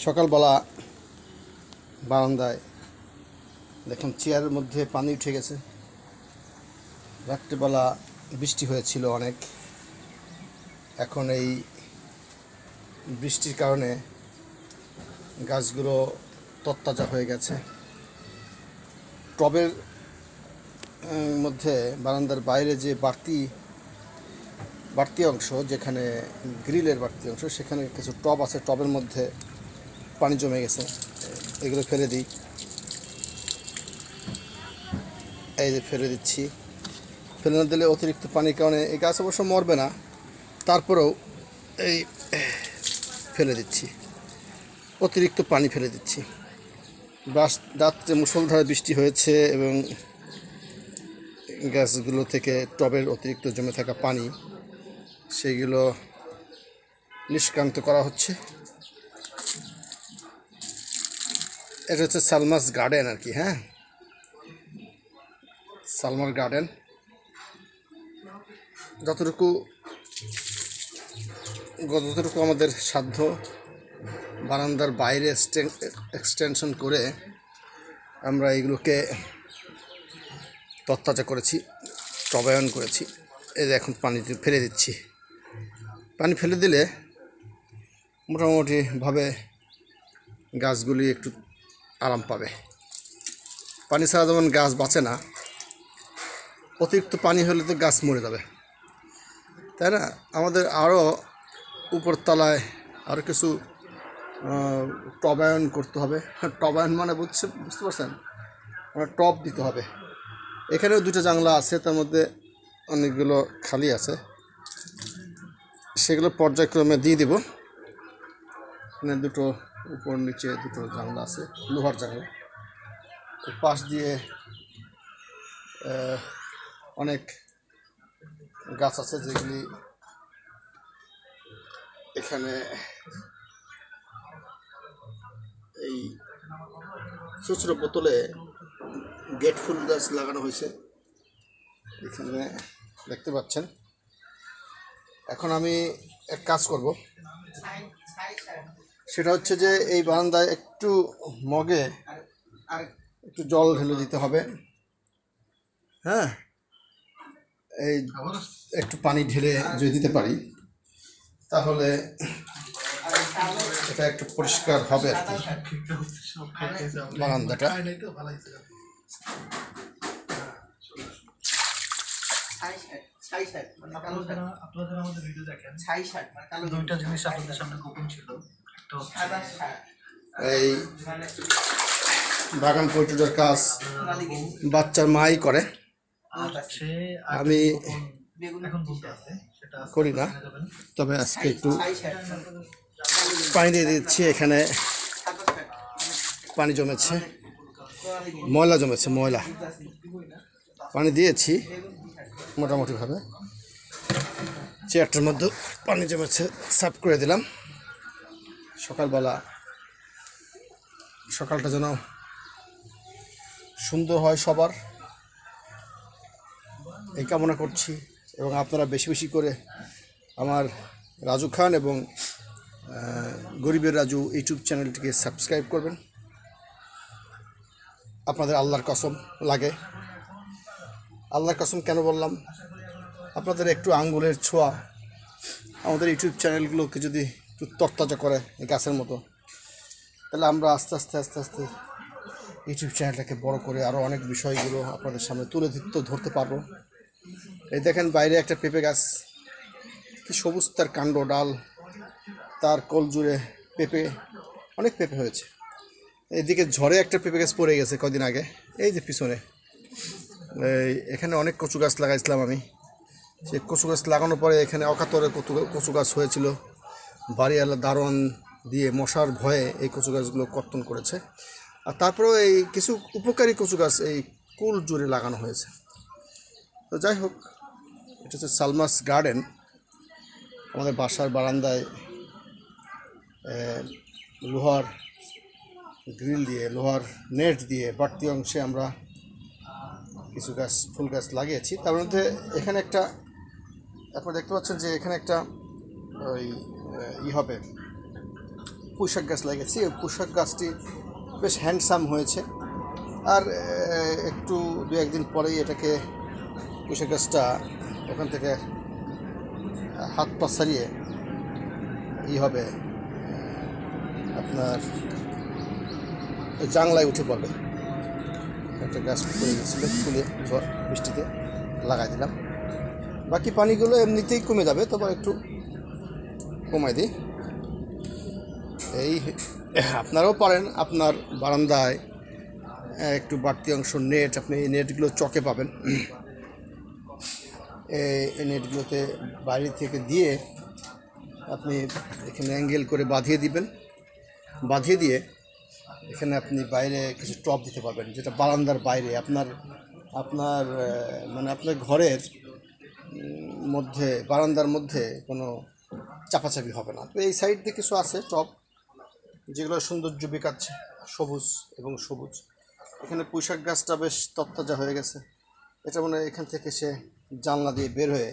সকালবেলা বারান্দায় দেখুন চেয়ারের মধ্যে পানি উঠে গেছে। রাত্রিবেলা বৃষ্টি হয়েছিল অনেক। এখন এই বৃষ্টির কারণে গাছগুলো তরতাজা হয়ে গেছে। টবের মধ্যে বারান্দার বাইরে যে বাড়তি অংশ, যেখানে গ্রিলের বাড়তি অংশ, সেখানে কিছু টব আছে। টবের মধ্যে পানি জমে গেছে, এগুলো ফেলে দিই। এই যে ফেলে দিচ্ছি। ফেলে না দিলে অতিরিক্ত পানির কারণে এই গাছ অবশ্য মরবে না, তারপরেও এই ফেলে দিচ্ছি, অতিরিক্ত পানি ফেলে দিচ্ছি। রাত্রে মুষলধারে বৃষ্টি হয়েছে এবং গাছগুলো থেকে টবের অতিরিক্ত জমে থাকা পানি সেইগুলো নিষ্কান্ত করা হচ্ছে। এটা হচ্ছে সালমাস গার্ডেন আর কি। হ্যাঁ, সালমার গার্ডেন। যতটুকু আমাদের সাধ্য বারান্দার বাইরে এক্সটেনশন করে আমরা এগুলোকে তরতাজা করেছি, টবায়ন করেছি। এই যে এখন পানি ফেলে দিচ্ছি। পানি ফেলে দিলে মোটামুটিভাবে গাছগুলি একটু আরাম পাবে। পানি ছাড়া যেমন গাছ বাঁচে না, অতিরিক্ত পানি হলে তো গাছ মরে যাবে, তাই না? আমাদের আরও উপরতলায় আরও কিছু টবায়ন করতে হবে। টবায়ন মানে বুঝতে পারছেন, টব দিতে হবে। এখানেও দুটো জানলা আছে, তার মধ্যে অনেকগুলো খালি আছে, সেগুলো পর্যায়ক্রমে দিয়ে দিব। এখানে দুটো উপর নিচে দুটো জানলা আছে, লোহার জানলা। পাশ দিয়ে অনেক গাছ আছে যেগুলি এখানে এই ছোট বোতলে গেট ফুল গাছ লাগানো হয়েছে, এখানে দেখতে পাচ্ছেন। এখন আমি এক কাজ করব, সেটা হচ্ছে যে এই বারান্দায় একটু মগে একটু জল ঢেলে দিতে হবে। হ্যাঁ, এই একটু পানি ঢেলে যদি দিতে পারি তাহলে এটা একটু পরিষ্কার হবে আর কি বারান্দাটা। আপনারা আমাদের ভিডিও দেখেন, দুইটা জিনিস আপনাদের সামনে গোপন ছিল। এই বাগান পরিচর্যার কাজ বাচ্চার মাই করে, আমি করি না। তবে আজকে একটু পানি দিয়ে দিচ্ছি। এখানে পানি জমেছে, ময়লা জমেছে, পানি দিয়েছি মোটামুটিভাবে। চেয়ারটার মধ্যে পানি জমেছে, সাফ করে দিলাম। সকালটা যেন সুন্দর হয় সবার, এই কামনা করছি। এবং আপনারা বেশি বেশি করে আমার রাজু খান এবং গরিবের রাজু ইউটিউব চ্যানেলটিকে সাবস্ক্রাইব করবেন। আপনাদের আল্লাহর কসম লাগে। আল্লাহর কসম কেন বললাম? আপনাদের একটু আঙ্গুলের ছোঁয়া আমাদের ইউটিউব চ্যানেলগুলোকে যদি একটু তরতাজা করে এই গাছের মতো, তাহলে আমরা আস্তে আস্তে ইউটিউব চ্যানেলটাকে বড় করে আরও অনেক বিষয়গুলো আপনাদের সামনে তুলে ধরতে পারবো। এই দেখেন বাইরে একটা পেঁপে গাছ, কি সবুজ তার কাণ্ড, ডাল, তার কোল জুড়ে অনেক পেঁপে হয়েছে। এদিকে ঝড়ে একটা পেঁপে গাছ পড়ে গেছে কদিন আগে, এই যে পিছনে। এখানে অনেক কচু গাছ লাগাইছিলাম আমি। সেই কচু গাছ লাগানোর পরে এখানে অকাতরে কচু গাছ হয়েছিল। বাড়িওয়ালা দারোয়ান দিয়ে মশার ভয়ে এই কচু গাছগুলো কর্তন করেছে। আর তারপরেও এই কিছু উপকারী কচু গাছ এই কুল জুড়ে লাগানো হয়েছে। তো যাই হোক, এটা হচ্ছে সালমাস গার্ডেন। আমাদের বাসার বারান্দায় লোহার গ্রিল দিয়ে, লোহার নেট দিয়ে বাড়তি অংশে আমরা কিছু ফুল গাছ লাগিয়েছি। তার মধ্যে এখানে একটা, আপনারা দেখতে পাচ্ছেন যে এখানে একটা ওই হবে পুঁইশাক গাছ লাগিয়েছি। এই পুঁইশাক গাছটি বেশ হ্যান্ডসাম হয়েছে। আর একটু 2-1 দিন পরেই এটাকে পুঁইশাক গাছটা ওখান থেকে হাত পা ছাড়িয়ে হবে, আপনার জাংলায় উঠে পড়বে। একটা গাছ পড়ে গেছিলো, ফুলে ঝড় বৃষ্টিতে লাগাই দিলাম। বাকি পানিগুলো এমনিতেই কমে যাবে, তবে একটু কমাই দিই। এই আপনারাও পারেন আপনার বারান্দায় একটু বাড়তি অংশ নেট, আপনি এই নেটগুলো চকে পাবেন। এই নেটগুলোতে বাইরে থেকে দিয়ে আপনি এখানে অ্যাঙ্গেল করে বাঁধিয়ে দিবেন। বাঁধিয়ে দিয়ে এখানে আপনি বাইরে কিছু টব দিতে পারবেন, যেটা বারান্দার বাইরে আপনার মানে আপনার ঘরের মধ্যে, বারান্দার মধ্যে কোনো চাপাচাপি হবে না। তো এই সাইড দিয়ে কিছু আছে টব, যেগুলো সৌন্দর্য বিকাচ্ছে, সবুজ এবং সবুজ। এখানে পুঁইশাক গাছটা বেশ তরতাজা হয়ে গেছে। এটা মানে এখান থেকে সে জানলা দিয়ে বের হয়ে,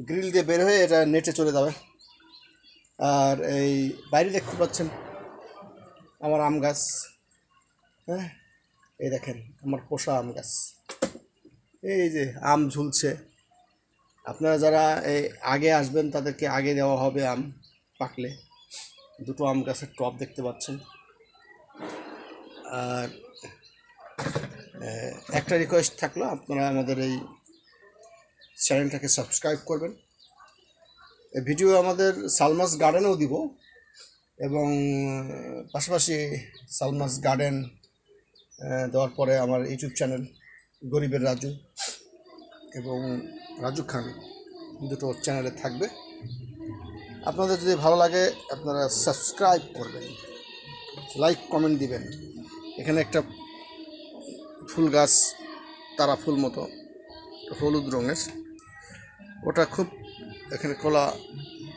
গ্রিল দিয়ে বের হয়ে এটা নেটে চলে যাবে। আর এই বাইরে দেখতে পাচ্ছেন আমার আম গাছ, হ্যাঁ, এই দেখেন আমার পোষা আম গাছ, এই যে আম ঝুলছে। আপনারা যারা এই আগে আসবেন তাদেরকে আগে দেওয়া হবে আম পাকলে। 2টো আম গাছের টব দেখতে পাচ্ছেন। আর একটা রিকোয়েস্ট থাকলো, আপনারা আমাদের এই চ্যানেলটাকে সাবস্ক্রাইব করবেন। এই ভিডিও আমাদের সালমাস গার্ডেনেও দিব, এবং পাশাপাশি সালমাস গার্ডেন দেওয়ার পরে আমার ইউটিউব চ্যানেল গরিবের রাজু এবং রাজু খান, 2টো চ্যানেলে থাকবে। আপনাদের যদি ভালো লাগে আপনারা সাবস্ক্রাইব করবেন, লাইক কমেন্ট দিবেন। এখানে একটা ফুল গাছ, তারা ফুল মতো হলুদ রঙের, ওটা খুব এখানে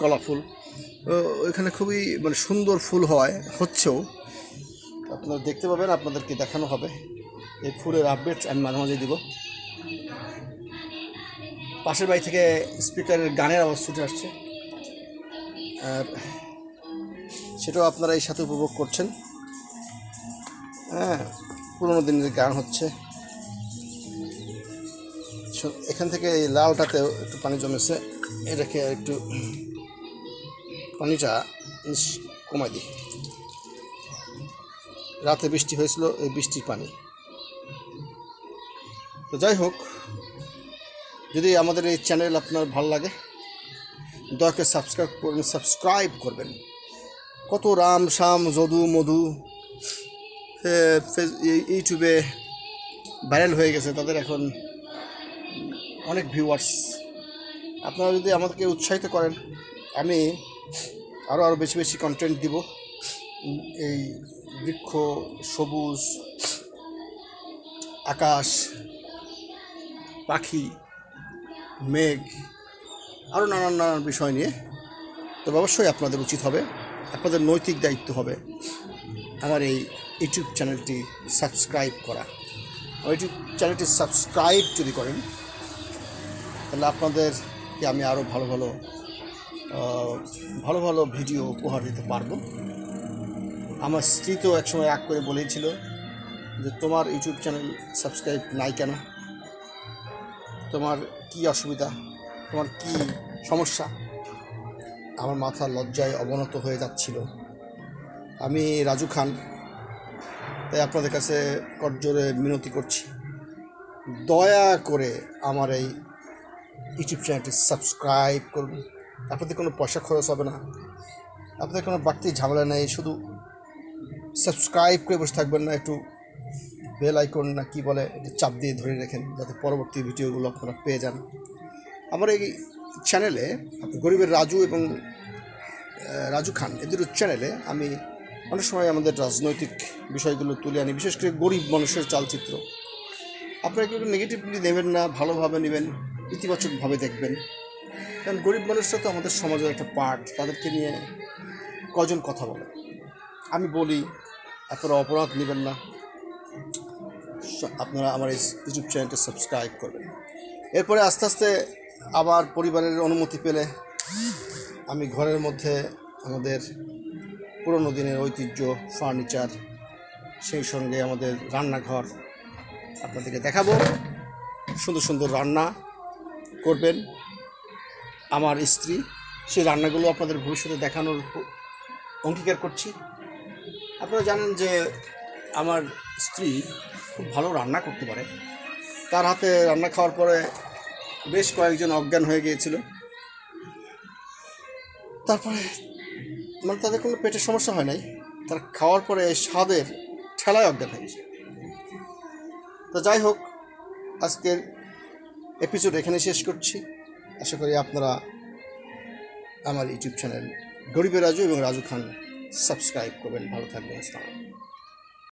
কলা ফুল, ওইখানে খুবই মানে সুন্দর ফুল হচ্ছেও, আপনারা দেখতে পাবেন, আপনাদেরকে দেখানো হবে। এই ফুলের আপডেট আমি মাঝে মাঝে দিব। পাশের বাড়ি থেকে স্পিকারের গানের আওয়াজ ছুটে আসছে, আর সেটাও আপনারা এই সাথে উপভোগ করছেন। হ্যাঁ, পুরোনো দিনের গান হচ্ছে। এখান থেকে এই লালটাতেও একটু পানি জমেছে, এটাকে একটু পানিটা কমাই দিই। রাতে বৃষ্টি হয়েছিল, এই বৃষ্টির পানি। তো যাই হোক, যদি আমাদের এই চ্যানেল আপনার ভালো লাগে দয়া করে সাবস্ক্রাইব করবেন। কত রাম শাম যদু মধু ইউটিউবে ভাইরাল হয়ে গেছে, তাদের এখন অনেক ভিউয়ার্স। আপনারা যদি আমাদেরকে উৎসাহিত করেন, আমি আরও বেশি বেশি কন্টেন্ট দিব। এই বৃক্ষ, সবুজ, আকাশ, পাখি, মেঘ, আরও নানান বিষয় নিয়ে। তবে অবশ্যই আপনাদের উচিত হবে, আপনাদের নৈতিক দায়িত্ব হবে আমার এই ইউটিউব চ্যানেলটি সাবস্ক্রাইব করা। ইউটিউব চ্যানেলটি সাবস্ক্রাইব যদি করেন তাহলে আপনাদেরকে আমি আরও ভালো ভালো ভিডিও উপহার দিতে পারবো। আমার স্ত্রী তো একসময় রাগ করে বলেছিল যে তোমার ইউটিউব চ্যানেল সাবস্ক্রাইব নাই কেন, তোমার কি অসুবিধা, তোমার কি সমস্যা। আমার মাথা লজ্জায় অবনত হয়ে যাচ্ছিল। আমি রাজু খান, তাই আপনাদের কাছে করজোরে মিনতি করছি, দয়া করে আমার এই ইউটিউব চ্যানেলটি সাবস্ক্রাইব করুন। আপনাদের কোনো পয়সা খরচ হবে না, আপনাদের কোনো বাড়তি ঝামেলা নেই। শুধু সাবস্ক্রাইব করে বসে থাকবেন না, একটু বেল আইকন না কি বলে চাপ দিয়ে ধরে রাখেন, যাতে পরবর্তী ভিডিওগুলো আপনারা পেয়ে যান। আমার এই চ্যানেলে গরিবের রাজু এবং রাজু খান, এদের চ্যানেলে আমি অনেক সময় আমাদের রাজনৈতিক বিষয়গুলো তুলে আনি, বিশেষ করে গরিব মানুষের চালচিত্র। আপনারা কেউ নেগেটিভলি নেবেন না, ভালোভাবে নেবেন, ইতিবাচকভাবে দেখবেন। কারণ গরিব মানুষরা তো আমাদের সমাজের একটা পার্ট, তাদেরকে নিয়ে কজন কথা বলে। আমি বলি, আপনারা অপরাধ নেবেন না, আপনারা আমার এই ইউটিউব চ্যানেলটা সাবস্ক্রাইব করবেন। এরপরে আস্তে আস্তে আবার পরিবারের অনুমতি পেলে আমি ঘরের মধ্যে আমাদের পুরনো দিনের ঐতিহ্য, ফার্নিচার, সেই সঙ্গে আমাদের রান্নাঘর আপনাদেরকে দেখাবো। সুন্দর সুন্দর রান্না করবেন আমার স্ত্রী, সেই রান্নাগুলো আপনাদের ভবিষ্যতে দেখানোর অঙ্গীকার করছি। আপনারা জানেন যে আমার স্ত্রী খুব ভালো রান্না করতে পারে। তার হাতে রান্না খাওয়ার পরে বেশ কয়েকজন অজ্ঞান হয়ে গিয়েছিল। তারপরে মানে তাদের কোনো পেটের সমস্যা হয় নাই, তার খাওয়ার পরে স্বাদের ঠেলায় অজ্ঞান হয়ে গেছে। তো যাই হোক, আজকের এপিসোড এখানে শেষ করছি। আশা করি আপনারা আমার ইউটিউব চ্যানেল গরিবের রাজু এবং রাজু খান সাবস্ক্রাইব করবেন। ভালো থাকবেন। আসসালামু আলাইকুম।